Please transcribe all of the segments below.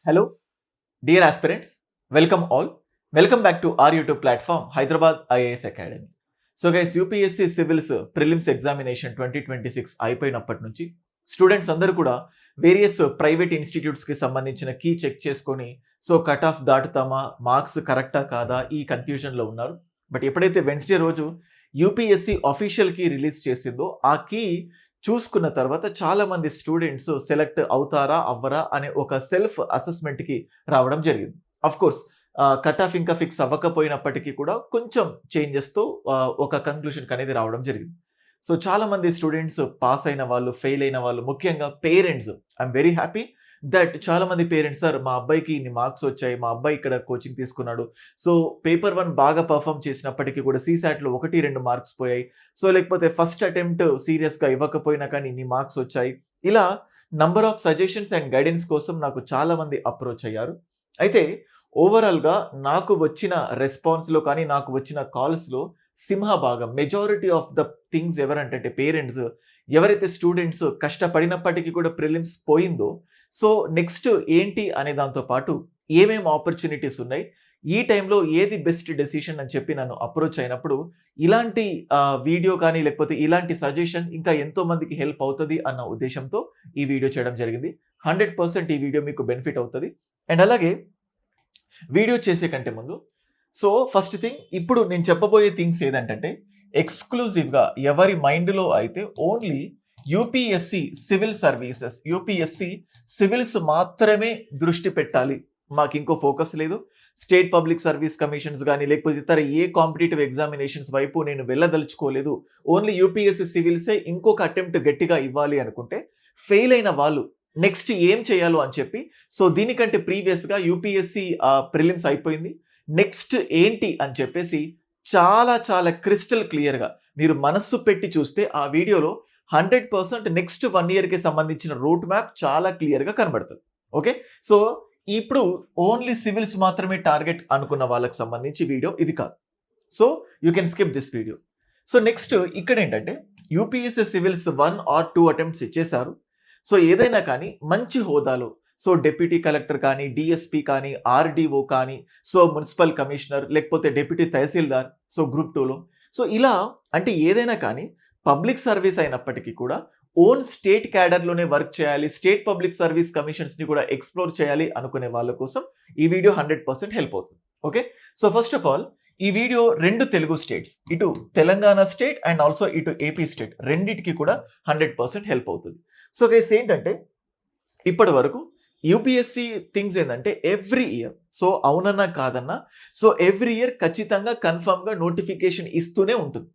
Hello, dear aspirants. Welcome all. Welcome back to our YouTube platform, Hyderabad IAS Academy. So guys, UPSC Civils Prelims Examination 2026 అయిపోయినప్పటి నుంచి students అందరూ కూడా various private ఇన్స్టిట్యూట్స్కి సంబంధించిన key check చేసుకొని so cut off దాటుతామా, marks కరెక్టా కాదా ఈ కన్ఫ్యూజన్లో ఉన్నారు. బట్ ఎప్పుడైతే వెన్స్డే రోజు యూపీఎస్సీ అఫీషియల్ కీ రిలీజ్ చేసిందో ఆ కీ చూసుకున్న తర్వాత చాలా మంది స్టూడెంట్స్ సెలెక్ట్ అవుతారా అవ్వరా అనే ఒక సెల్ఫ్ అసెస్మెంట్కి రావడం జరిగింది. అఫ్ కోర్స్ కట్ ఆఫ్ ఇంకా ఫిక్స్ అవ్వకపోయినప్పటికీ కూడా కొంచెం చేంజెస్తో ఒక కంక్లూషన్కి అనేది రావడం జరిగింది. సో చాలా మంది స్టూడెంట్స్ పాస్ అయిన వాళ్ళు, ఫెయిల్ అయిన వాళ్ళు, ముఖ్యంగా parents, I'm very happy that చాలా మంది పేరెంట్స్, సార్ మా అబ్బాయికి ఇన్ని మార్క్స్ వచ్చాయి, మా అబ్బాయి ఇక్కడ కోచింగ్ తీసుకున్నాడు, సో పేపర్ 1 బాగా పర్ఫామ్ చేసినప్పటికీ కూడా సీసాట్లో 1-2 మార్క్స్ పోయాయి, సో లేకపోతే ఫస్ట్ అటెంప్ట్ సీరియస్గా ఇవ్వకపోయినా కానీ ఇన్ని మార్క్స్ వచ్చాయి, ఇలా number of suggestions and guidance కోసం నాకు చాలా మంది అప్రోచ్ అయ్యారు. అయితే ఓవరాల్గా నాకు వచ్చిన రెస్పాన్స్లో కానీ నాకు వచ్చిన కాల్స్లో సింహభాగం మెజారిటీ ఆఫ్ ద థింగ్స్ ఎవరంటే పేరెంట్స్, ఎవరైతే స్టూడెంట్స్ కష్టపడినప్పటికీ కూడా ప్రిలిమ్స్ పోయిందో సో నెక్స్ట్ ఏంటి అనే దాంతో పాటు ఏమేమి ఆపర్చునిటీస్ ఉన్నాయి, ఈ టైంలో ఏది బెస్ట్ డెసిషన్ అని చెప్పి నన్ను అప్రోచ్ అయినప్పుడు ఇలాంటి వీడియో కానీ లేకపోతే ఇలాంటి సజెషన్ ఇంకా ఎంతో మందికి హెల్ప్ అవుతుంది అన్న ఉద్దేశంతో ఈ వీడియో చేయడం జరిగింది. 100% ఈ వీడియో మీకు బెనిఫిట్ అవుతుంది. అండ్ అలాగే వీడియో చేసే కంటే ముందు సో ఫస్ట్ థింగ్, ఇప్పుడు నేను చెప్పబోయే థింగ్స్ ఏదంటే ఎక్స్క్లూజివ్గా ఎవరి మైండ్లో అయితే only UPSC civil services, UPSC civils మాత్రమే దృష్టి పెట్టాలి, మాకు ఇంకో ఫోకస్ లేదు, స్టేట్ పబ్లిక్ సర్వీస్ కమిషన్స్ కానీ లేకపోతే ఇతర ఏ కాంపిటేటివ్ ఎగ్జామినేషన్స్ వైపు నేను వెళ్ళదలుచుకోలేదు, ఓన్లీ యూపీఎస్సి సివిల్సే ఇంకొక అటెంప్ట్ గట్టిగా ఇవ్వాలి అనుకుంటే ఫెయిల్ అయిన వాళ్ళు నెక్స్ట్ ఏం చేయాలో అని చెప్పి, సో దీనికంటే ప్రీవియస్గా యూపీఎస్సి ప్రిలిమ్స్ అయిపోయింది, నెక్స్ట్ ఏంటి అని చెప్పేసి చాలా చాలా క్రిస్టల్ క్లియర్గా మీరు మనస్సు పెట్టి చూస్తే ఆ వీడియోలో 100% నెక్స్ట్ 1 ఇయర్కి సంబంధించిన రూట్ మ్యాప్ చాలా క్లియర్గా కనబడుతుంది. ఓకే, సో ఇప్పుడు ఓన్లీ సివిల్స్ మాత్రమే టార్గెట్ అనుకున్న వాళ్ళకి సంబంధించి వీడియో ఇది కాదు. So you can skip this video. So next ఇక్కడ ఏంటంటే యూపీఎస్సీ సివిల్స్ 1 or 2 అటెంప్ట్స్ ఇచ్చేశారు. సో ఏదైనా కానీ మంచి హోదాలో, సో డిప్యూటీ కలెక్టర్ కానీ, డిఎస్పీ కానీ, ఆర్డీఓ కానీ, సో మున్సిపల్ కమిషనర్ లేకపోతే డిప్యూటీ తహసీల్దార్, సో గ్రూప్ 2లో, సో ఇలా అంటే ఏదైనా కానీ పబ్లిక్ సర్వీస్ అయినప్పటికీ కూడా ఓన్ స్టేట్ క్యాడర్లోనే వర్క్ చేయాలి, స్టేట్ పబ్లిక్ సర్వీస్ కమిషన్స్ని కూడా ఎక్స్ప్లోర్ చేయాలి అనుకునే వాళ్ళ కోసం ఈ వీడియో 100% హెల్ప్ అవుతుంది. Okay, so first of all ఈ వీడియో 2 తెలుగు స్టేట్స్, ఇటు తెలంగాణ స్టేట్ అండ్ ఆల్సో ఇటు ఏపీ స్టేట్ రెండింటికి కూడా 100% హెల్ప్ అవుతుంది. సో గైస్ ఏంటంటే ఇప్పటి వరకు యూపీఎస్సీ థింగ్స్ ఏంటంటే ఎవ్రీ ఇయర్, సో అవునన్నా కాదన్నా, సో ఎవ్రీ ఇయర్ ఖచ్చితంగా కన్ఫర్మ్గా నోటిఫికేషన్ ఇస్తూనే ఉంటుంది.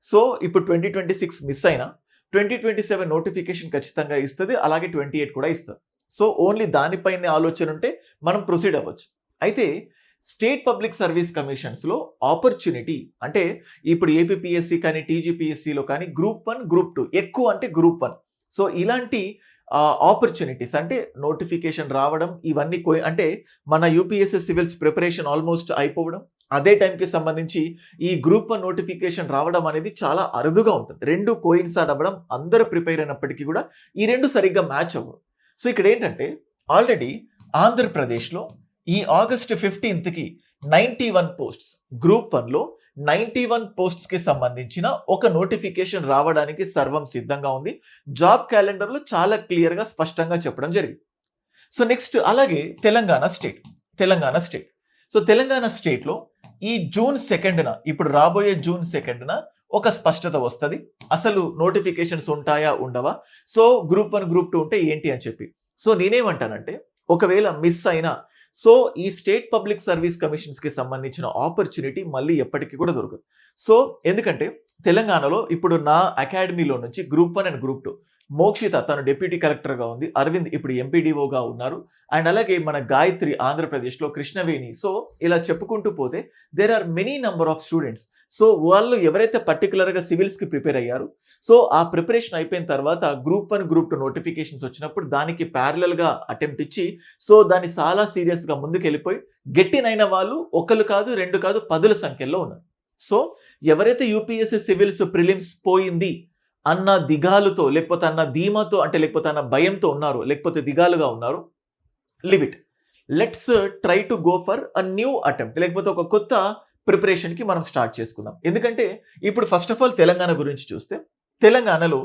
సో ఇప్పుడు 2026 మిస్ అయినా 2027 నోటిఫికేషన్ ఖచ్చితంగా ఇస్తుంది, అలాగే 28 కూడా ఇస్తుంది. సో ఓన్లీ దానిపైనే ఆలోచన ఉంటే మనం ప్రొసీడ్ అవ్వచ్చు. అయితే స్టేట్ పబ్లిక్ సర్వీస్ కమిషన్స్లో ఆపర్చునిటీ అంటే ఇప్పుడు ఏపీపీఎస్సీ కానీ టీజీపీఎస్సీలో కానీ గ్రూప్ 1, గ్రూప్ 2, ఎక్కువ అంటే గ్రూప్ 1, సో ఇలాంటి ఆపర్చునిటీస్ అంటే నోటిఫికేషన్ రావడం ఇవన్నీ అంటే మన యూపీఎస్సీ సివిల్స్ ప్రిపరేషన్ ఆల్మోస్ట్ అయిపోవడం, అదే టైంకి సంబంధించి ఈ గ్రూప్ 1 నోటిఫికేషన్ రావడం అనేది చాలా అరుదుగా ఉంటుంది. 2 కోయిన్సైడ్ అవ్వడం, అందరూ ప్రిపేర్ అయినప్పటికీ కూడా ఈ 2 సరిగ్గా మ్యాచ్ అవ్వవు. సో ఇక్కడ ఏంటంటే ఆల్రెడీ ఆంధ్రప్రదేశ్లో ఈ ఆగస్ట్ 15కి 91 పోస్ట్స్, గ్రూప్ 1లో 91 పోస్ట్స్కి సంబంధించిన ఒక నోటిఫికేషన్ రావడానికి సర్వం సిద్ధంగా ఉంది. జాబ్ క్యాలెండర్లో చాలా క్లియర్గా స్పష్టంగా చెప్పడం జరిగింది. సో నెక్స్ట్ అలాగే తెలంగాణ స్టేట్, సో తెలంగాణ స్టేట్లో ఈ జూన్ 2న, ఇప్పుడు రాబోయే జూన్ 2న ఒక స్పష్టత వస్తుంది, అసలు నోటిఫికేషన్స్ ఉంటాయా ఉండవా, సో గ్రూప్ 1, గ్రూప్ 2 ఉంటే ఏంటి అని చెప్పి. సో నేనేమంటానంటే ఒకవేళ మిస్ అయినా సో ఈ స్టేట్ పబ్లిక్ సర్వీస్ కమిషన్స్కి సంబంధించిన ఆపర్చునిటీ మళ్ళీ ఎప్పటికీ కూడా దొరకదు. సో ఎందుకంటే తెలంగాణలో ఇప్పుడు నా అకాడమీలో నుంచి గ్రూప్ 1 అండ్ గ్రూప్ 2 మోక్షిత తను డిప్యూటీ కలెక్టర్గా ఉంది, అరవింద్ ఇప్పుడు ఎంపీడీఓగా ఉన్నారు, అండ్ అలాగే మన గాయత్రి ఆంధ్రప్రదేశ్లో, కృష్ణవేణి, సో ఇలా చెప్పుకుంటూ పోతే there are many number of students. So వాళ్ళు ఎవరైతే పర్టికులర్గా సివిల్స్కి ప్రిపేర్ అయ్యారు, సో ఆ ప్రిపరేషన్ అయిపోయిన తర్వాత గ్రూప్ 1, గ్రూప్ 2 నోటిఫికేషన్స్ వచ్చినప్పుడు దానికి ప్యారలల్గా అటెంప్ట్ ఇచ్చి సో దాన్ని చాలా సీరియస్గా ముందుకు వెళ్ళిపోయి గెట్టినైన వాళ్ళు 1 కాదు 2 కాదు 10ల సంఖ్యలో ఉన్నారు. సో ఎవరైతే యూపీఎస్సీ సివిల్స్ ప్రిలిమ్స్ పోయింది అన్న దిగాలుతో లేకపోతే అన్న ధీమాతో అంటే లేకపోతే అన్న భయంతో ఉన్నారు లేకపోతే దిగాలుగా ఉన్నారు, live it. Let's try to go for a new attempt, లేకపోతే ఒక కొత్త ప్రిపరేషన్కి మనం స్టార్ట్ చేసుకుందాం. ఎందుకంటే ఇప్పుడు ఫస్ట్ ఆఫ్ ఆల్ తెలంగాణ గురించి చూస్తే తెలంగాణలో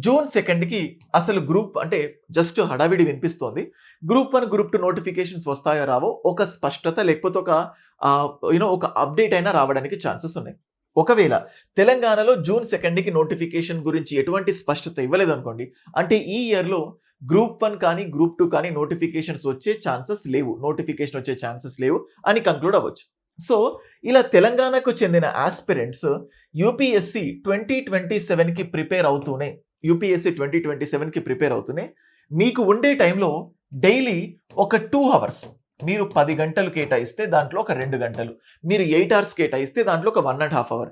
జూన్ 2కి అసలు గ్రూప్ అంటే జస్ట్ హడావిడి వినిపిస్తోంది. గ్రూప్ 1 గ్రూప్ 2 నోటిఫికేషన్స్ వస్తాయో రావో ఒక స్పష్టత లేకపోతే ఒక ఒక అప్డేట్ అయినా రావడానికి ఛాన్సెస్ ఉన్నాయి. ఒకవేళ తెలంగాణలో జూన్ 2కి నోటిఫికేషన్ గురించి ఎటువంటి స్పష్టత ఇవ్వలేదు అనుకోండి, అంటే ఈ ఇయర్లో గ్రూప్ 1 కానీ గ్రూప్ 2 కానీ నోటిఫికేషన్ వచ్చే ఛాన్సెస్ లేవు అని కంక్లూడ్ అవ్వచ్చు. సో ఇలా తెలంగాణకు చెందిన ఆస్పిరెంట్స్ యూపీఎస్సీ 2027కి ప్రిపేర్ అవుతూనే మీకు ఉండే టైంలో డైలీ ఒక 2 అవర్స్ మీరు 10 గంటలు కేటాయిస్తే దాంట్లో ఒక 2 గంటలు, మీరు 8 అవర్స్ కేటాయిస్తే దాంట్లో ఒక 1.5 అవర్.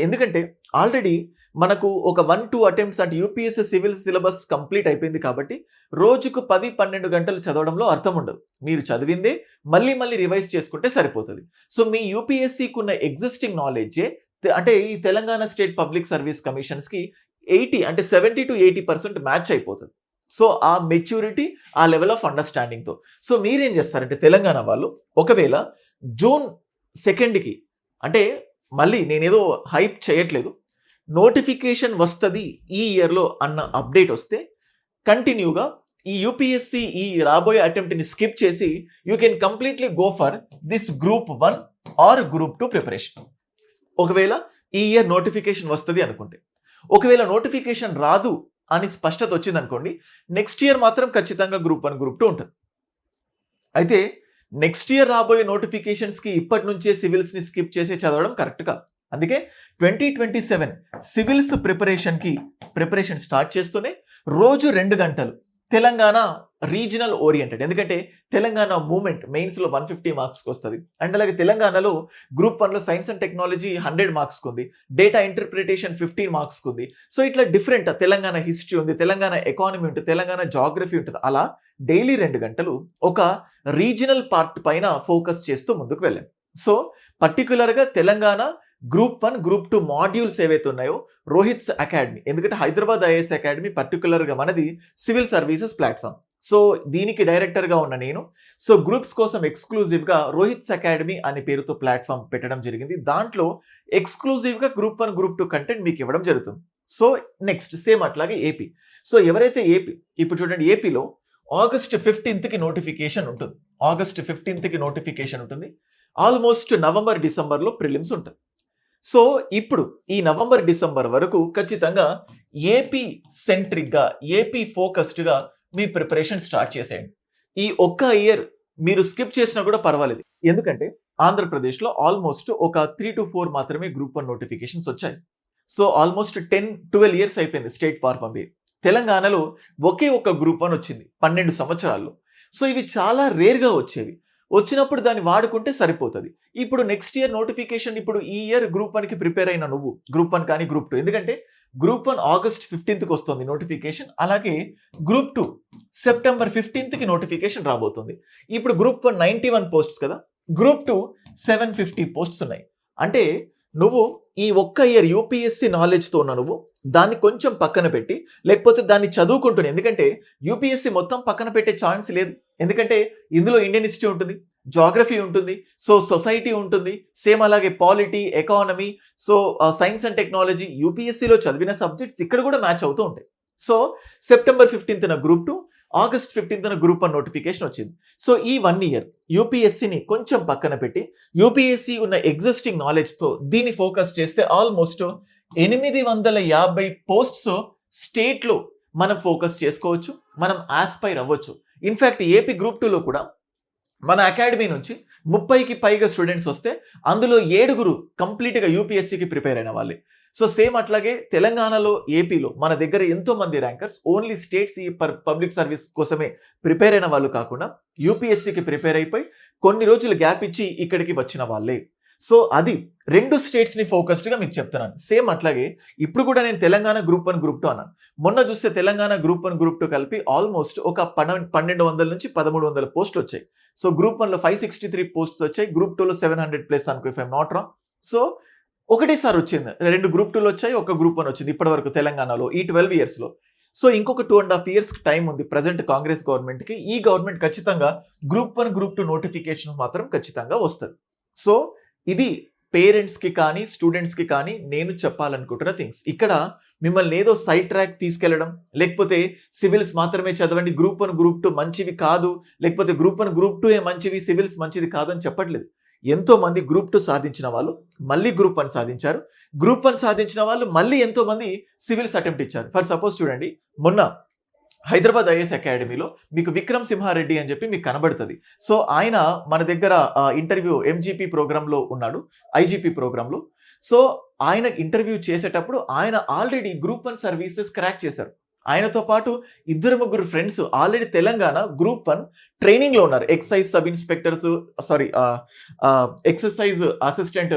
ఎందుకంటే ఆల్రెడీ మనకు ఒక 1-2 అటెంప్ట్స్ అంటే యూపీఎస్సీ సివిల్ సిలబస్ కంప్లీట్ అయిపోయింది కాబట్టి రోజుకు 10-12 గంటలు చదవడంలో అర్థం ఉండదు. మీరు చదివిందే మళ్ళీ రివైజ్ చేసుకుంటే సరిపోతుంది. సో మీ యూపీఎస్సీకి ఉన్న ఎగ్జిస్టింగ్ నాలెడ్జే అంటే ఈ తెలంగాణ స్టేట్ పబ్లిక్ సర్వీస్ కమిషన్స్కి 70-80% మ్యాచ్ అయిపోతుంది. సో ఆ మెచ్యూరిటీ, ఆ లెవెల్ ఆఫ్ అండర్స్టాండింగ్తో సో మీరేం చేస్తారంటే తెలంగాణ వాళ్ళు ఒకవేళ జూన్ 2కి అంటే మళ్ళీ నేనేదో హైప్ చేయట్లేదు, నోటిఫికేషన్ వస్తుంది ఈ ఇయర్లో అన్న అప్డేట్ వస్తే కంటిన్యూగా ఈ యూపీఎస్సీ ఈ రాబోయే అటెంప్ట్ని స్కిప్ చేసి you can completely go for this group 1 or group 2 preparation. ఒకవేళ ఈ ఇయర్ నోటిఫికేషన్ వస్తుంది అనుకుంటే, ఒకవేళ నోటిఫికేషన్ రాదు అని స్పష్టత వచ్చింది అనుకోండి, నెక్స్ట్ ఇయర్ మాత్రం ఖచ్చితంగా గ్రూప్ 1 గ్రూప్ 2 ఉంటుంది. అయితే నెక్స్ట్ ఇయర్ రాబోయే నోటిఫికేషన్స్కి ఇప్పటి నుంచే సివిల్స్ని స్కిప్ చేసి చదవడం కరెక్ట్ కాదు. అందుకే 2027 సివిల్స్ ప్రిపరేషన్ స్టార్ట్ చేస్తూనే రోజు 2 గంటలు తెలంగాణ రీజనల్ ఓరియంటెడ్, ఎందుకంటే తెలంగాణ మూమెంట్ మెయిన్స్లో 150 మార్క్స్కి వస్తుంది. అండ్ అలాగే తెలంగాణలో గ్రూప్ 1లో సైన్స్ అండ్ టెక్నాలజీ 100 మార్క్స్కి ఉంది, డేటా ఇంటర్ప్రిటేషన్ 15 మార్క్స్కి ఉంది. సో ఇట్లా డిఫరెంట్ తెలంగాణ హిస్టరీ ఉంది, తెలంగాణ ఎకానమీ ఉంటుంది, తెలంగాణ జాగ్రఫీ ఉంటుంది. అలా డైలీ 2 గంటలు ఒక రీజనల్ పార్ట్ పైన ఫోకస్ చేస్తూ ముందుకు వెళ్ళండి. సో పర్టికులర్గా తెలంగాణ గ్రూప్ 1 గ్రూప్ 2 మాడ్యూల్స్ ఏవైతే ఉన్నాయో రోహిత్స్ అకాడమీ, ఎందుకంటే హైదరాబాద్ ఐఏఎస్ అకాడమీ పర్టికులర్గా మనది సివిల్ సర్వీసెస్ ప్లాట్ఫామ్. సో దీనికి డైరెక్టర్గా ఉన్న నేను సో గ్రూప్స్ కోసం ఎక్స్క్లూజివ్గా రోహిత్స్ అకాడమీ అనే పేరుతో ప్లాట్ఫామ్ పెట్టడం జరిగింది. దాంట్లో ఎక్స్క్లూజివ్గా గ్రూప్ 1 గ్రూప్ 2 కంటెంట్ మీకు ఇవ్వడం జరుగుతుంది. సో నెక్స్ట్ సేమ్ అట్లాగే ఏపీ. సో ఎవరైతే ఇప్పుడు చూడండి ఏపీలో ఆగస్ట్ 15కి నోటిఫికేషన్ ఉంటుంది. ఆల్మోస్ట్ నవంబర్ డిసెంబర్లో ప్రిలిమ్స్ ఉంటుంది. సో ఇప్పుడు ఈ నవంబర్ డిసెంబర్ వరకు ఖచ్చితంగా ఏపీ సెంట్రిక్గా ఏపీ ఫోకస్డ్గా మీ ప్రిపరేషన్ స్టార్ట్ చేసేయండి. ఈ ఒక్క ఇయర్ మీరు స్కిప్ చేసినా కూడా పర్వాలేదు, ఎందుకంటే ఆంధ్రప్రదేశ్లో ఆల్మోస్ట్ ఒక 3 to 4 మాత్రమే గ్రూప్ 1 నోటిఫికేషన్స్ వచ్చాయి. సో ఆల్మోస్ట్ 10-12 ఇయర్స్ అయిపోయింది స్టేట్ ఫార్మమ్ బి. తెలంగాణలో ఒకే ఒక గ్రూప్ 1 వచ్చింది 12 సంవత్సరాల్లో. సో ఇవి చాలా రేర్గా వచ్చేవి. వచ్చినప్పుడు దాన్ని వాడుకుంటే సరిపోతుంది. ఇప్పుడు నెక్స్ట్ ఇయర్ నోటిఫికేషన్ ఇప్పుడు ఈ ఇయర్ గ్రూప్ 1కి ప్రిపేర్ అయిన నువ్వు గ్రూప్ 1 కానీ గ్రూప్ 2, ఎందుకంటే గ్రూప్ 1 ఆగస్ట్ 15కి వస్తుంది నోటిఫికేషన్, అలాగే గ్రూప్ 2 సెప్టెంబర్ 15కి నోటిఫికేషన్ రాబోతుంది. ఇప్పుడు గ్రూప్ 1 91 పోస్ట్స్ కదా, గ్రూప్ 2 750 పోస్ట్స్ ఉన్నాయి. అంటే నువ్వు ఈ ఒక్క ఇయర్ యూపీఎస్సీ నాలెడ్జ్తో ఉన్న నువ్వు దాన్ని కొంచెం పక్కన పెట్టి లేకపోతే దాన్ని చదువుకుంటున్నావు, ఎందుకంటే యూపీఎస్సీ మొత్తం పక్కన పెట్టే ఛాన్స్ లేదు. ఎందుకంటే ఇందులో ఇండియన్ హిస్టరీ ఉంటుంది, జాగ్రఫీ ఉంటుంది, సో సొసైటీ ఉంటుంది, సేమ్ అలాగే polity, economy, so science and technology యూపీఎస్సీలో చదివిన సబ్జెక్ట్స్ ఇక్కడ కూడా మ్యాచ్ అవుతూ ఉంటాయి. సో సెప్టెంబర్ 15న గ్రూప్ 2, ఆగస్ట్ 15న గ్రూప్ 1 నోటిఫికేషన్ వచ్చింది. సో ఈ 1 ఇయర్ యూపీఎస్సీని కొంచెం పక్కన పెట్టి యూపీఎస్సీ ఉన్న ఎగ్జిస్టింగ్ నాలెడ్జ్తో దీన్ని ఫోకస్ చేస్తే ఆల్మోస్ట్ 850 పోస్ట్స్ స్టేట్లో మనం ఫోకస్ చేసుకోవచ్చు, మనం ఆస్పైర్ అవ్వచ్చు. ఇన్ఫ్యాక్ట్ ఏపీ గ్రూప్ 2లో కూడా మన అకాడమీ నుంచి 30కి పైగా స్టూడెంట్స్ వస్తే అందులో 7 కంప్లీట్గా యూపీఎస్సీకి ప్రిపేర్ అయిన వాళ్ళే. సో సేమ్ అట్లాగే తెలంగాణలో ఏపీలో మన దగ్గర ఎంతో మంది ర్యాంకర్స్ ఓన్లీ స్టేట్స్ ఈ పబ్లిక్ సర్వీస్ కోసమే ప్రిపేర్ అయిన వాళ్ళు కాకుండా యూపీఎస్సీకి ప్రిపేర్ అయిపోయి కొన్ని రోజులు గ్యాప్ ఇచ్చి ఇక్కడికి వచ్చిన వాళ్ళే. సో అది 2 స్టేట్స్ని ఫోకస్డ్గా మీకు చెప్తున్నాను. సేమ్ అట్లాగే ఇప్పుడు కూడా నేను తెలంగాణ గ్రూప్ 1 గ్రూప్ 2 అన్నాను. మొన్న చూస్తే తెలంగాణ గ్రూప్ 1 గ్రూప్ 2 కలిపి ఆల్మోస్ట్ ఒక 1200 నుంచి 1300 పోస్టులు వచ్చాయి. సో గ్రూప్ 1లో 563 పోస్ట్స్ వచ్చాయి, గ్రూప్ 2లో 700+ అనుకో, if I'm not wrong. So ఒకటేసారి వచ్చింది, 2 గ్రూప్ 2లో వచ్చాయి, ఒక గ్రూప్ 1 వచ్చింది ఇప్పటి వరకు తెలంగాణలో ఈ 12 ఇయర్స్లో. సో ఇంకొక 2.5 years టైం ఉంది ప్రజెంట్ కాంగ్రెస్ గవర్నమెంట్కి. ఈ గవర్నమెంట్ ఖచ్చితంగా గ్రూప్ 1 గ్రూప్ 2 నోటిఫికేషన్ మాత్రం ఖచ్చితంగా వస్తుంది. సో ఇది పేరెంట్స్కి కానీ స్టూడెంట్స్కి కానీ నేను చెప్పాలనుకుంటున్న థింగ్స్. ఇక్కడ మిమ్మల్ని ఏదో సైడ్ ట్రాక్ తీసుకెళ్లడం, లేకపోతే సివిల్స్ మాత్రమే చదవండి, గ్రూప్ 1 గ్రూప్ 2 మంచివి కాదు, లేకపోతే గ్రూప్ 1 గ్రూప్ 2 మంచివి, సివిల్స్ మంచిది కాదు అని చెప్పట్లేదు. ఎంతో మంది గ్రూప్ 2 సాధించిన వాళ్ళు మళ్ళీ గ్రూప్ 1 సాధించారు. గ్రూప్ 1 సాధించిన వాళ్ళు మళ్ళీ ఎంతో మంది సివిల్స్ అటెంప్ట్ ఇచ్చారు. ఫర్ సపోజ్ చూడండి, మొన్న హైదరాబాద్ ఐఏఎస్ అకాడమీలో మీకు విక్రమ్ సింహారెడ్డి అని చెప్పి మీకు కనబడుతుంది. సో ఆయన మన దగ్గర ఇంటర్వ్యూ ఎంజీపీ ప్రోగ్రాంలో ఉన్నాడు, ఐజీపీ ప్రోగ్రాంలో. సో ఆయన ఇంటర్వ్యూ చేసేటప్పుడు ఆయన ఆల్రెడీ గ్రూప్ 1 సర్వీసెస్ క్రాక్ చేశారు. ఆయనతో పాటు 2-3 ఫ్రెండ్స్ ఆల్రెడీ తెలంగాణ గ్రూప్ 1 ట్రైనింగ్లో ఉన్నారు. Excise sub inspectors, exercise assistant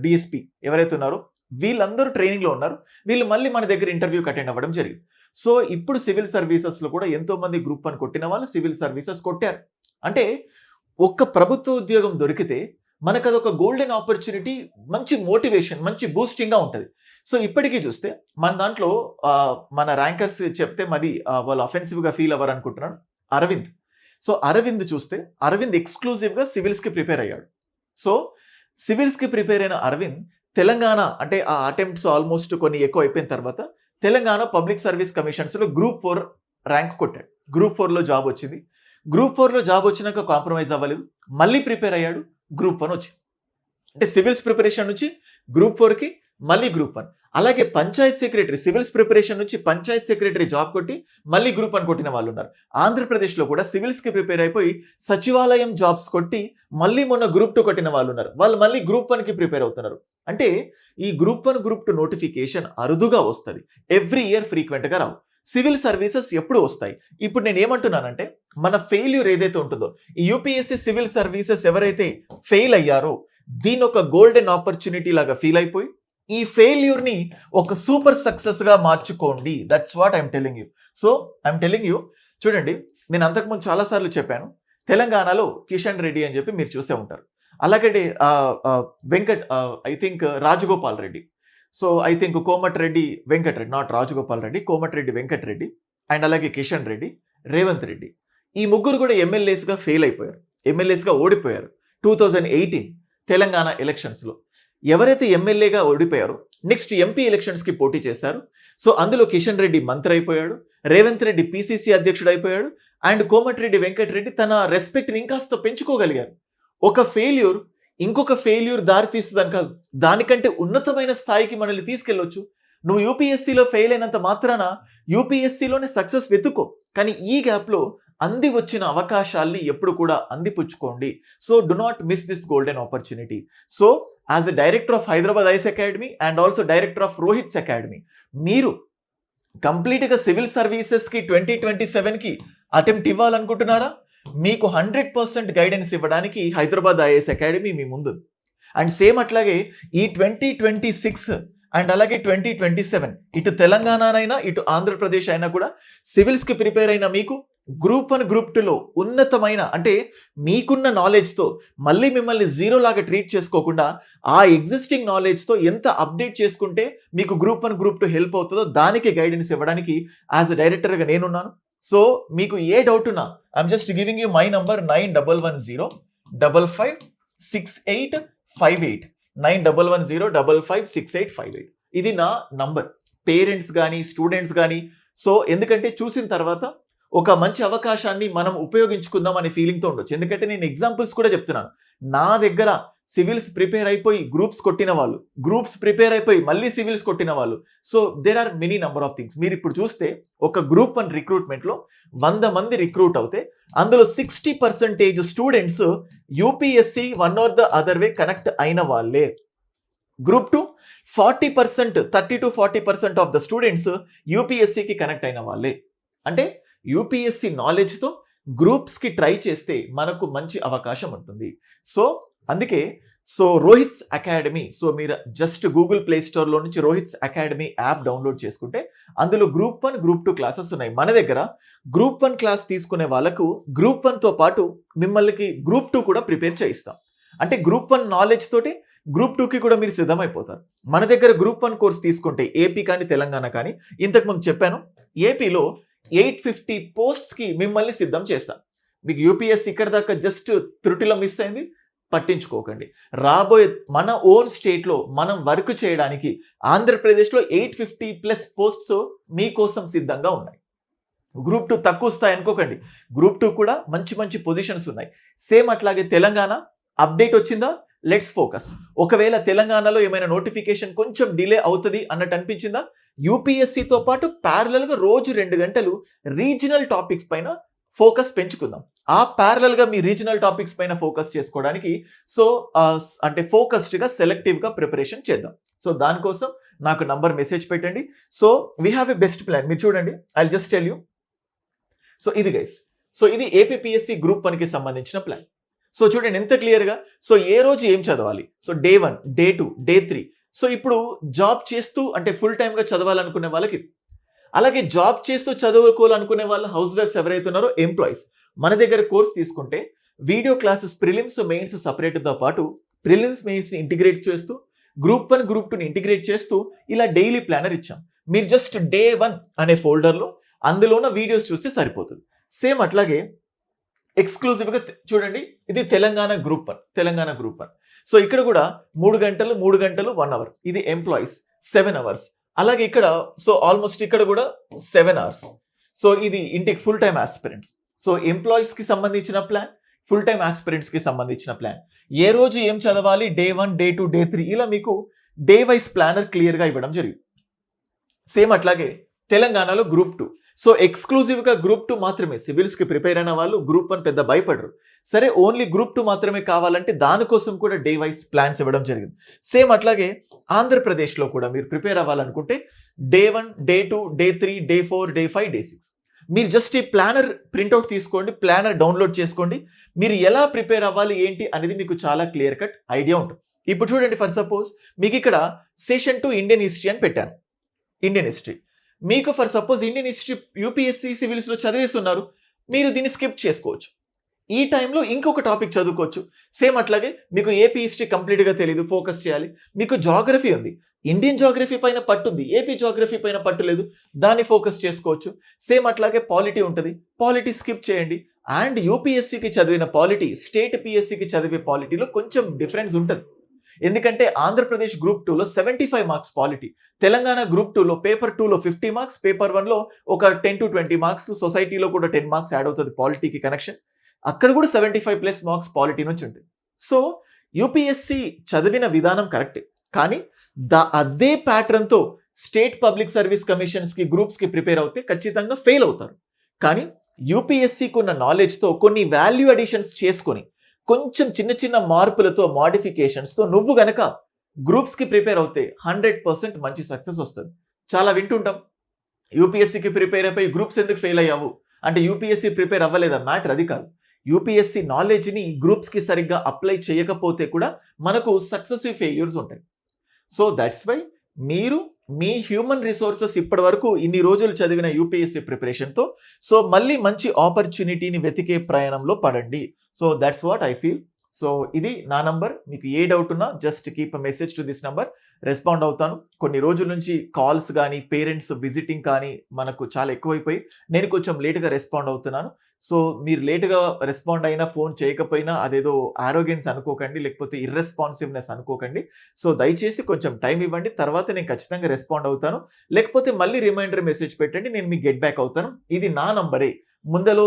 DSP ఎవరైతే ఉన్నారో వీళ్ళందరూ ట్రైనింగ్లో ఉన్నారు. వీళ్ళు మళ్ళీ మన దగ్గర ఇంటర్వ్యూకి అటెండ్ అవ్వడం జరిగింది. సో ఇప్పుడు సివిల్ సర్వీసెస్లో కూడా ఎంతో మంది గ్రూప్ 1 కొట్టిన వాళ్ళు సివిల్ సర్వీసెస్ కొట్టారు. అంటే ఒక్క ప్రభుత్వ ఉద్యోగం దొరికితే మనకు అదొక గోల్డెన్ ఆపర్చునిటీ, మంచి మోటివేషన్, మంచి బూస్టింగ్గా ఉంటుంది. సో ఇప్పటికీ చూస్తే మన దాంట్లో మన ర్యాంకర్స్ చెప్తే మరి వాళ్ళు అఫెన్సివ్గా ఫీల్ అవ్వరు అనుకుంటున్నాను, అరవింద్. సో అరవింద్ చూస్తే అరవింద్ ఎక్స్క్లూజివ్గా సివిల్స్కి ప్రిపేర్ అయ్యాడు. సో సివిల్స్కి ప్రిపేర్ అయిన అరవింద్ తెలంగాణ అంటే ఆ అటెంప్ట్స్ ఆల్మోస్ట్ కొన్ని ఎక్కువ అయిపోయిన తర్వాత తెలంగాణ పబ్లిక్ సర్వీస్ కమిషన్స్లో గ్రూప్ 4 ర్యాంక్ కొట్టాడు. గ్రూప్ 4లో జాబ్ వచ్చింది. గ్రూప్ 4లో జాబ్ వచ్చినాక కాంప్రమైజ్ అవ్వలేదు, మళ్ళీ ప్రిపేర్ అయ్యాడు, గ్రూప్ 1 వచ్చింది. అంటే సివిల్స్ ప్రిపరేషన్ నుంచి గ్రూప్ 4కి మళ్ళీ గ్రూప్ 1. అలాగే పంచాయత్ సెక్రటరీ, సివిల్స్ ప్రిపరేషన్ నుంచి పంచాయత్ సెక్రటరీ జాబ్ కొట్టి మళ్ళీ గ్రూప్ 1 కొట్టిన వాళ్ళు ఉన్నారు. ఆంధ్రప్రదేశ్లో కూడా సివిల్స్కి ప్రిపేర్ అయిపోయి సచివాలయం జాబ్స్ కొట్టి మళ్ళీ మొన్న గ్రూప్ 2 కొట్టిన వాళ్ళు ఉన్నారు. వాళ్ళు మళ్ళీ గ్రూప్ 1కి ప్రిపేర్ అవుతున్నారు. అంటే ఈ గ్రూప్ 1 గ్రూప్ 2 నోటిఫికేషన్ అరుదుగా వస్తుంది, ఎవ్రీ ఇయర్ ఫ్రీక్వెంట్గా రావు. సివిల్ సర్వీసెస్ ఎప్పుడు వస్తాయి? ఇప్పుడు నేను ఏమంటున్నానంటే మన ఫెయిల్యూర్ ఏదైతే ఉంటుందో, ఈ యూపీఎస్సీ సివిల్ సర్వీసెస్ ఎవరైతే ఫెయిల్ అయ్యారో దీని ఒక గోల్డెన్ ఆపర్చునిటీ లాగా ఫీల్ అయిపోయి ఈ ఫెయిల్యూర్ని ఒక సూపర్ సక్సెస్గా మార్చుకోండి. That's what I'm telling you. So I'm telling you, చూడండి, నేను అంతకుముందు చాలాసార్లు చెప్పాను, తెలంగాణలో కిషన్ రెడ్డి అని చెప్పి మీరు చూసే ఉంటారు. అలాగే I think Rajagopal Reddy, so I think Komatireddy Venkatareddy, not Rajagopal Reddy, Komatireddy Venkatareddy, and అలాగే కిషన్ రెడ్డి, రేవంత్ రెడ్డి, ఈ ముగ్గురు కూడా ఎమ్మెల్యేస్గా ఫెయిల్ అయిపోయారు, ఎమ్మెల్యేస్గా ఓడిపోయారు 2018 తెలంగాణ ఎలక్షన్స్లో. ఎవరైతే ఎమ్మెల్యేగా ఓడిపోయారో నెక్స్ట్ ఎంపీ ఎలక్షన్స్కి పోటీ చేశారు. సో అందులో కిషన్ రెడ్డి మంత్రి అయిపోయాడు, రేవంత్ రెడ్డి పిసిసి అధ్యక్షుడు అయిపోయాడు, అండ్ కోమటిరెడ్డి వెంకటరెడ్డి తన రెస్పెక్ట్ని ఇంకాస్త పెంచుకోగలిగారు. ఒక ఫెయిల్యూర్ ఇంకొక ఫెయిల్యూర్ దారి తీస్తుందని కాదు, దానికంటే ఉన్నతమైన స్థాయికి మనల్ని తీసుకెళ్ళొచ్చు. నువ్వు యూపీఎస్సీలో ఫెయిల్ అయినంత మాత్రాన యూపీఎస్సీలోనే సక్సెస్ వెతుక్కో, కానీ ఈ గ్యాప్లో అంది వచ్చిన అవకాశాల్ని ఎప్పుడు కూడా అందిపుచ్చుకోండి. So do not miss this golden opportunity. So as the director of Hyderabad IAS academy and also director of Rohit's academy, మీరు కంప్లీట్గా సివిల్ సర్వీసెస్కి 2027కి అటెంప్ట్ ఇవ్వాలనుకుంటున్నారా? మీకు 100% గైడెన్స్ ఇవ్వడానికి హైదరాబాద్ ఐఏఎస్ అకాడమీ మీ ముందు. అండ్ సేమ్ అట్లాగే ఈ 2026 అండ్ అలాగే 2027 ఇటు తెలంగాణనైనా ఇటు ఆంధ్రప్రదేశ్ అయినా కూడా సివిల్స్కి ప్రిపేర్ అయిన మీకు గ్రూప్ 1 గ్రూప్ 2లో ఉన్నతమైన, అంటే మీకున్న నాలెడ్జ్తో మళ్ళీ మిమ్మల్ని జీరో లాగా ట్రీట్ చేసుకోకుండా ఆ ఎగ్జిస్టింగ్ నాలెడ్జ్తో ఎంత అప్డేట్ చేసుకుంటే మీకు గ్రూప్ 1 గ్రూప్ 2 హెల్ప్ అవుతుందో దానికి గైడెన్స్ ఇవ్వడానికి యాజ్ అ డైరెక్టర్గా నేనున్నాను. సో మీకు ఏ డౌట్ ఉన్నా I'm just giving you my number 9110556858 9110556858. ఇది నా నంబర్. పేరెంట్స్ కానీ స్టూడెంట్స్ కానీ, సో ఎందుకంటే చూసిన తర్వాత ఒక మంచి అవకాశాన్ని మనం ఉపయోగించుకుందాం అనే ఫీలింగ్తో ఉండొచ్చు. ఎందుకంటే నేను ఎగ్జాంపుల్స్ కూడా చెప్తున్నాను. నా దగ్గర సివిల్స్ ప్రిపేర్ అయిపోయి గ్రూప్స్ కొట్టిన వాళ్ళు, గ్రూప్స్ ప్రిపేర్ అయిపోయి మళ్ళీ సివిల్స్ కొట్టిన వాళ్ళు, so there are many number of things. మీరు ఇప్పుడు చూస్తే ఒక గ్రూప్ 1 రిక్రూట్మెంట్లో 100 మంది రిక్రూట్ అవుతే అందులో 60% students UPSC one or the other way connect అయిన వాళ్ళే. Group 2 40%, 30 to 40% of the students యూపీఎస్సీకి కనెక్ట్ అయిన వాళ్ళే. అంటే యూపీఎస్సీ నాలెడ్జ్తో గ్రూప్స్కి ట్రై చేస్తే మనకు మంచి అవకాశం ఉంటుంది. సో అందుకే రోహిత్స్ అకాడమీ, సో మీరు జస్ట్ గూగుల్ ప్లే స్టోర్లో నుంచి రోహిత్స్ అకాడమీ యాప్ డౌన్లోడ్ చేసుకుంటే అందులో గ్రూప్ 1 గ్రూప్ 2 క్లాసెస్ ఉన్నాయి. మన దగ్గర గ్రూప్ 1 క్లాస్ తీసుకునే వాళ్ళకు గ్రూప్ 1తో పాటు మిమ్మల్ని గ్రూప్ 2 కూడా ప్రిపేర్ చేయిస్తాం. అంటే గ్రూప్ 1 నాలెడ్జ్ తోటి గ్రూప్ 2కి కూడా మీరు సిద్ధమైపోతారు. మన దగ్గర గ్రూప్ 1 కోర్స్ తీసుకుంటే ఏపీ కానీ, తెలంగాణ కానీ ఇంతకుముందు చెప్పాను. ఏపీలో 850 పోస్ట్స్‌కి మిమ్మల్ని సిద్ధం చేస్తాను. మీకు యూపీఎస్సీ ఇక్కడి దాకా జస్ట్ త్రుటిలో మిస్ అయింది. పట్టించుకోకండి. రాబోయే మన ఓన్ స్టేట్‌లో మనం వర్క్ చేయడానికి ఆంధ్రప్రదేశ్‌లో 850+ పోస్ట్స్ మీకోసం సిద్ధంగా ఉన్నాయి. గ్రూప్ 2 తక్కువ స్థాయి అనుకోకండి. గ్రూప్ 2 కూడా మంచి మంచి పొజిషన్స్ ఉన్నాయి. సేమ్ అట్లాగే తెలంగాణ అప్డేట్ వచ్చిందా? Let's focus. ఒకవేళ తెలంగాణలో ఏమైనా నోటిఫికేషన్ కొంచెం డిలే అవుతది అన్నట్టు అనిపించిందా? యూపీఎస్సీతో పాటు ప్యారలల్‌గా రోజు 2 గంటలు రీజనల్ టాపిక్స్ పైన ఫోకస్ పెంచుకుందాం. ఆ ప్యారలల్‌గా మీ రీజనల్ టాపిక్స్ పైన ఫోకస్ చేసుకోవడానికి అంటే ఫోకస్డ్‌గా, సెలెక్టివ్‌గా ప్రిపరేషన్ చేద్దాం. సో దానికోసం నాకు నంబర్ మెసేజ్ పెట్టండి. So we have a best plan. మీరు చూడండి, I will just tell you. So ఇది గైస్. సో ఇది ఏపీపీఎస్సీ గ్రూప్ 1కి సంబంధించిన ప్లాన్. సో చూడండి ఎంత క్లియర్‌గా. సో ఏ రోజు ఏం చదవాలి? So day 1, day 2, day 3. So ఇప్పుడు జాబ్ చేస్తూ అంటే ఫుల్ టైమ్‌గా చదవాలనుకునే వాళ్ళకి, అలాగే జాబ్ చేస్తూ చదువుకోవాలనుకునే వాళ్ళు హౌస్ వైఫ్స్ ఎవరైతే ఉన్నారో ఎంప్లాయీస్. మన దగ్గర కోర్స్ తీసుకుంటే వీడియో క్లాసెస్ ప్రిలిమ్స్, మెయిన్స్ సెపరేట్‌తో పాటు ప్రిలిమ్స్, మెయిన్స్‌ని ఇంటిగ్రేట్ చేస్తూ గ్రూప్ 1, గ్రూప్ 2ని ఇంటిగ్రేట్ చేస్తూ ఇలా డైలీ ప్లానర్ ఇచ్చాం. మీరు జస్ట్ డే 1 అనే ఫోల్డర్‌లో అందులో ఉన్న వీడియోస్ చూస్తే సరిపోతుంది. సేమ్ అట్లాగే ఎక్స్క్లూజివ్‌గా చూడండి, ఇది Telangana group 1. Telangana group 1. So ఇక్కడ కూడా 3 గంటలు, 3 గంటలు, 1 అవర్. ఇది ఎంప్లాయీస్ 7 అవర్స్. అలాగే ఇక్కడ సో ఆల్మోస్ట్ ఇక్కడ కూడా 7 అవర్స్. సో ఇది ఇంటికి ఫుల్ టైమ్ ఆస్పిరెంట్స్. సో ఎంప్లాయీస్‌కి సంబంధించిన ప్లాన్, ఫుల్ టైమ్ ఆస్పిరెంట్స్‌కి సంబంధించిన ప్లాన్. ఏ రోజు ఏం చదవాలి? డే 1, డే 2, డే 3 ఇలా మీకు డే వైస్ ప్లానర్ క్లియర్‌గా ఇవ్వడం జరిగింది. సేమ్ అట్లాగే తెలంగాణలో గ్రూప్ 2. సో ఎక్స్క్లూజివ్‌గా గ్రూప్ 2 మాత్రమే. సివిల్స్‌కి ప్రిపేర్ అయిన వాళ్ళు గ్రూప్ 1 పెద్ద భయపడరు. సరే ఓన్లీ గ్రూప్ 2 మాత్రమే కావాలంటే దానికోసం కూడా డే వైస్ ప్లాన్స్ ఇవ్వడం జరిగింది. సేమ్ అట్లాగే ఆంధ్రప్రదేశ్‌లో కూడా మీరు ప్రిపేర్ అవ్వాలనుకుంటే day 1, day 2, day 3, day 4, day 5, day 6. మీరు జస్ట్ ఈ ప్లానర్ ప్రింట్అవుట్ తీసుకోండి, ప్లానర్ డౌన్లోడ్ చేసుకోండి. మీరు ఎలా ప్రిపేర్ అవ్వాలి ఏంటి అనేది మీకు చాలా క్లియర్ కట్ ఐడియా ఉంటుంది. ఇప్పుడు చూడండి, ఫర్ సపోజ్ మీకు ఇక్కడ సెషన్ 2 ఇండియన్ హిస్టరీ అని పెట్టాను. Indian history. మీకు for suppose Indian history UPSC సివిల్స్‌లో చదివేస్తున్నారు. మీరు దీన్ని స్కిప్ చేసుకోవచ్చు. ఈ టైంలో ఇంకొక టాపిక్ చదువుకోవచ్చు. సేమ్ అట్లాగే మీకు ఏపీ హిస్టరీ కంప్లీట్‌గా తెలీదు, ఫోకస్ చేయాలి. మీకు జాగ్రఫీ ఉంది. ఇండియన్ జాగ్రఫీ పైన పట్టుంది. ఏపీ జాగ్రఫీ పైన పట్టు లేదు. దాన్ని ఫోకస్ చేసుకోవచ్చు. సేమ్ అట్లాగే పాలిటీ ఉంటుంది. పాలిటీ స్కిప్ చేయండి. అండ్ యూపీఎస్సీకి చదివిన పాలిటీ, స్టేట్ పీఎస్సీకి చదివే పాలిటీలో కొంచెం డిఫరెన్స్ ఉంటుంది. ఎందుకంటే ఆంధ్రప్రదేశ్ గ్రూప్ 2లో 75 మార్క్స్ పాలిటీ, తెలంగాణ గ్రూప్ 2లో పేపర్ 2లో 50 మార్క్స్, పేపర్ 1లో ఒక 10-20 మార్క్స్, సొసైటీలో కూడా 10 మార్క్స్ యాడ్ అవుతుంది పాలిటీకి కనెక్షన్. అక్కడ కూడా 75+ మార్క్స్ పాలిటీ నుంచి ఉంటుంది. సో యూపీఎస్సీ చదివిన విధానం కరెక్టే, కానీ అదే ప్యాటర్న్తో స్టేట్ పబ్లిక్ సర్వీస్ కమిషన్స్కి, గ్రూప్స్కి ప్రిపేర్ అవుతే ఖచ్చితంగా ఫెయిల్ అవుతారు. కానీ యూపీఎస్సీకి ఉన్న నాలెడ్జ్తో కొన్ని వాల్యూ అడిషన్స్ చేసుకొని కొంచెం చిన్న చిన్న మార్పులతో, మోడిఫికేషన్స్తో నువ్వు గనక గ్రూప్స్కి ప్రిపేర్ అవుతే 100% మంచి సక్సెస్ వస్తుంది. చాలా వింటుంటాం, యూపీఎస్సీకి ప్రిపేర్ అయిపోయి గ్రూప్స్ ఎందుకు ఫెయిల్ అయ్యావు అంటే యూపీఎస్సీ ప్రిపేర్ అవ్వలేదా? మ్యాటర్ అది కాదు. యూపీఎస్సీ నాలెడ్జ్ని గ్రూప్స్కి సరిగ్గా అప్లై చేయకపోతే కూడా మనకు సక్సెసివ్ ఫెయిల్యూర్స్ ఉంటాయి. సో దట్స్ వై మీరు మీ హ్యూమన్ రిసోర్సెస్ ఇప్పటి వరకు ఇన్ని రోజులు చదివిన యూపీఎస్సీ ప్రిపరేషన్తో సో మళ్ళీ మంచి ఆపర్చునిటీని వెతికే ప్రయాణంలో పడండి. So that's what I feel. So ఇది నా నంబర్. మీకు ఏ డౌట్ ఉన్నా just keep a message to this number. Respond అవుతాను. కొన్ని రోజుల నుంచి కాల్స్ కానీ, పేరెంట్స్ విజిటింగ్ కానీ మనకు చాలా ఎక్కువైపోయి నేను కొంచెం లేట్గా రెస్పాండ్ అవుతున్నాను. సో మీరు లేట్గా రెస్పాండ్ అయినా, ఫోన్ చేయకపోయినా అదేదో ఆరోగెన్స్ అనుకోకండి, లేకపోతే ఇర్రెస్పాన్సివ్నెస్ అనుకోకండి. సో దయచేసి కొంచెం టైం ఇవ్వండి, తర్వాత నేను ఖచ్చితంగా రెస్పాండ్ అవుతాను. లేకపోతే మళ్ళీ రిమైండర్ మెసేజ్ పెట్టండి, నేను మీకు గెట్ బ్యాక్ అవుతాను. ఇది నా నంబరే, ముందలో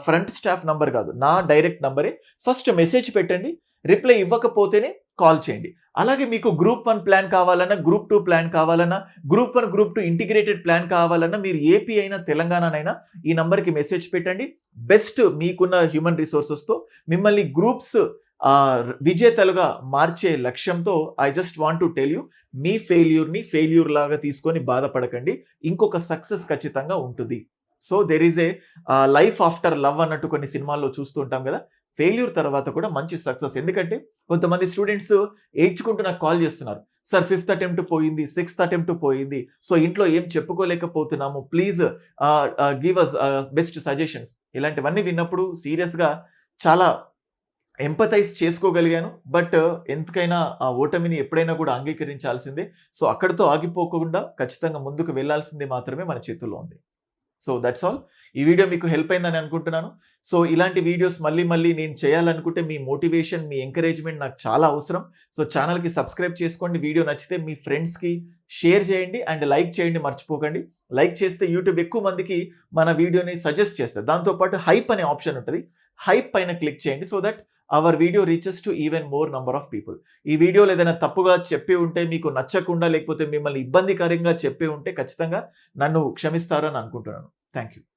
ఫ్రంట్ స్టాఫ్ నంబర్ కాదు, నా డైరెక్ట్ నంబరే. ఫస్ట్ మెసేజ్ పెట్టండి, రిప్లై ఇవ్వకపోతేనే కాల్ చేయండి. అలాగే మీకు గ్రూప్ 1 ప్లాన్ కావాలన్నా, గ్రూప్ 2 ప్లాన్ కావాలన్నా, గ్రూప్ 1, గ్రూప్ 2 ఇంటిగ్రేటెడ్ ప్లాన్ కావాలన్నా, మీరు ఏపీ అయినా తెలంగాణనైనా ఈ నంబర్కి మెసేజ్ పెట్టండి. బెస్ట్ మీకున్న హ్యూమన్ రిసోర్సెస్తో మిమ్మల్ని గ్రూప్స్ విజేతలుగా మార్చే లక్ష్యంతో I just want to tell you, మీ ఫెయిల్యూర్ని ఫెయిల్యూర్ లాగా తీసుకొని బాధపడకండి. ఇంకొక సక్సెస్ ఖచ్చితంగా ఉంటుంది. So there is a life after love అన్నట్టు కొన్ని సినిమాల్లో చూస్తూ ఉంటాం కదా. ఫెయిల్యూర్ తర్వాత కూడా మంచి సక్సెస్. ఎందుకంటే కొంతమంది స్టూడెంట్స్ ఏడ్చుకుంటూ నాకు కాల్ చేస్తున్నారు, సార్ 5th అటెంప్ట్ పోయింది, 6th అటెంప్ట్ పోయింది, సో ఇంట్లో ఏం చెప్పుకోలేకపోతున్నాము, please give us best suggestions. ఇలాంటివన్నీ విన్నప్పుడు సీరియస్గా చాలా ఎంపథైజ్ చేసుకోగలిగాను. బట్ ఎందుకైనా ఆ ఓటమిని ఎప్పుడైనా కూడా అంగీకరించాల్సిందే. సో, అక్కడితో ఆగిపోకుండా ఖచ్చితంగా ముందుకు వెళ్ళాల్సింది మాత్రమే మన చేతుల్లో ఉంది. So, that's all. ఈ వీడియో మీకు హెల్ప్ అయిందని అనుకుంటున్నాను. సో, ఇలాంటి వీడియోస్ మళ్ళీ మళ్ళీ నేను చేయాలనుకుంటే మీ మోటివేషన్, మీ ఎంకరేజ్‌మెంట్ నాకు చాలా అవసరం. సో, ఛానెల్‌కి సబ్స్క్రైబ్ చేసుకోండి. వీడియో నచ్చితే మీ ఫ్రెండ్స్‌కి షేర్ చేయండి అండ్ లైక్ చేయండి మర్చిపోకండి. లైక్ చేస్తే యూట్యూబ్ ఎక్కువ మందికి మన వీడియోని సజెస్ట్ చేస్తది. దాంతో పాటు హైప్ అనే ఆప్షన్ ఉంటది. హైప్ పైన క్లిక్ చేయండి. So that hour video reaches to even more number of people. ఈ వీడియోలో ఏదైనా తప్పుగా చెప్పి ఉంటే, మీకు నచ్చకుండా లేకపోతే మిమ్మల్ని ఇబ్బందికరంగా చెప్పి ఉంటే ఖచ్చితంగా నన్ను క్షమిస్తారని అనుకుంటున్నాను. Thank you.